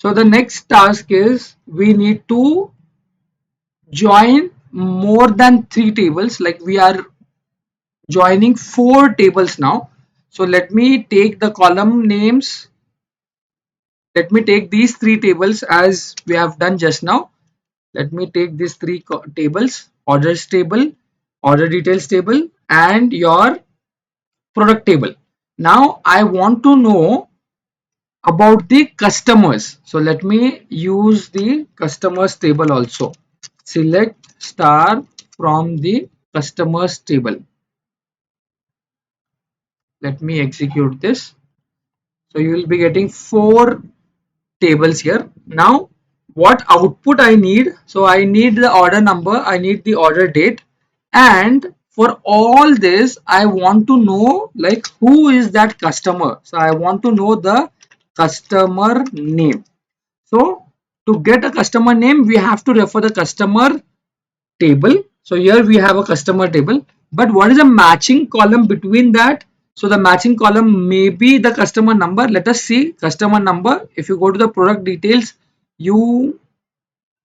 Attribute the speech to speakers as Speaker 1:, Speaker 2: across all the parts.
Speaker 1: So the next task is we need to join more than 3 tables. Like we are joining 4 tables now. So let me take the column names. Let me take these 3 tables as we have done just now. Let me take these tables: orders table, order details table, and your product table. Now I want to know about the customers. So let me use the customers table also. Select star from the customers table. Let me execute this. So you will be getting 4 tables here. Now what output I need? So I need the order number, I need the order date, and for all this I want to know like who is that customer. So I want to know the customer name. So to get a customer name, we have to refer the customer table. So here we have a customer table, but what is a matching column between that? So the matching column may be the customer number. Let us see customer number. If you go to the product details, you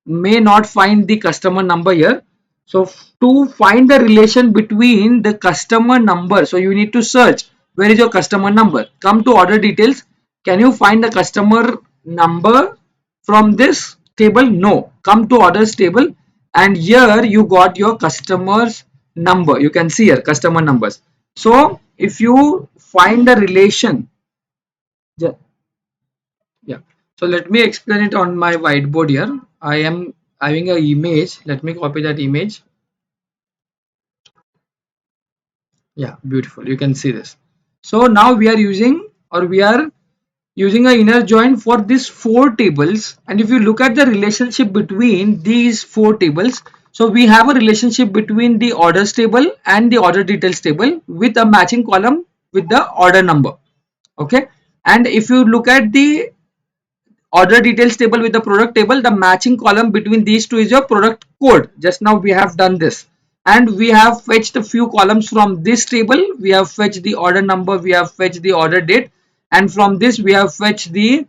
Speaker 1: may not find the customer number here. So to find the relation between the customer number, so you need to search where is your customer number. Come to order details. Can you find the customer number from this table? No. Come to orders table, and here you got your customers number. You can see here customer numbers. So if you find the relation, yeah. So let me explain it on my whiteboard here. I am having an image. Let me copy that image. Yeah, beautiful. You can see this. So now we are using, or we are using an inner join for these 4 tables. And if you look at the relationship between these 4 tables, so we have a relationship between the orders table and the order details table with a matching column with the order number. Okay. And if you look at the order details table with the product table, the matching column between these two is your product code. Just now we have done this, and we have fetched a few columns from this table. We have fetched the order number, we have fetched the order date, and from this we have fetched the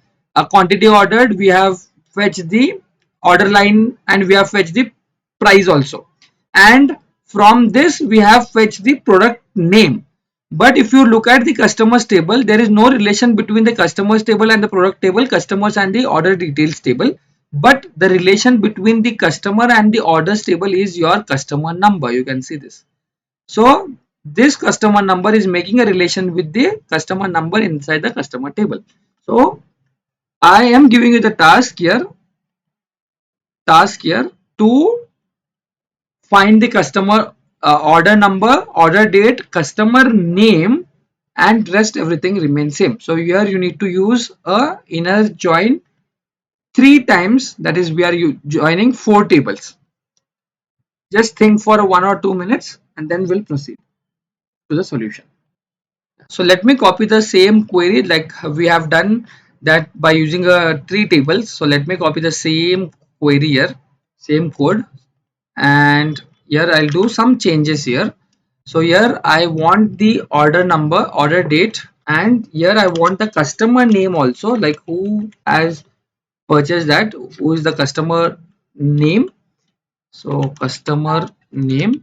Speaker 1: quantity ordered, we have fetched the order line, and we have fetched the price also. And from this we have fetched the product name. But if you look at the customers table, there is no relation between the customers table and the product table, customers and the order details table. But the relation between the customer and the orders table is your customer number. You can see this. So this customer number is making a relation with the customer number inside the customer table. So I am giving you the task here to find the customer order number, order date, customer name, and rest everything remains same. So here you need to use a inner join 3 times. That is, we are joining 4 tables. Just think for 1 or 2 minutes, and then we'll proceed to the solution. So let me copy the same query like we have done that by using 3 tables. So let me copy the same query here, same code, and here I'll do some changes here. So here I want the order number, order date, and here I want the customer name also, like who has purchased that, who is the customer name. So customer name.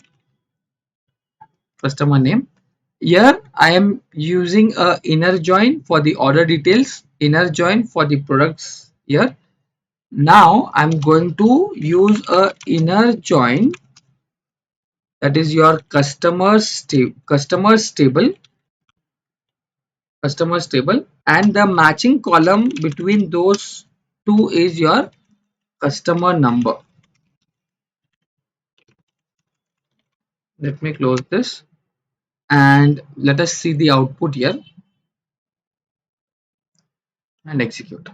Speaker 1: Here I am using a inner join for the order details, inner join for the products here. Now I'm going to use a inner join, that is your customers table, and the matching column between those two is your customer number. Let me close this and let us see the output here and execute.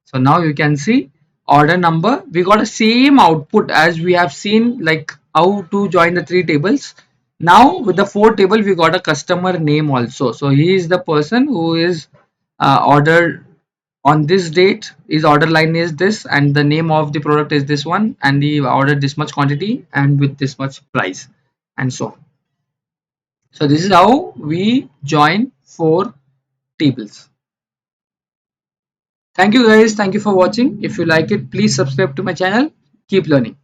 Speaker 1: So now you can see order number, we got the same output as we have seen, like how to join the 3 tables. Now with the 4 table we got a customer name also. So he is the person who is ordered on this date, his order line is this, and the name of the product is this one, and he ordered this much quantity and with this much price, and so on. So this is how we join 4 tables. Thank you guys. Thank you for watching. If you like it, please subscribe to my channel. Keep learning.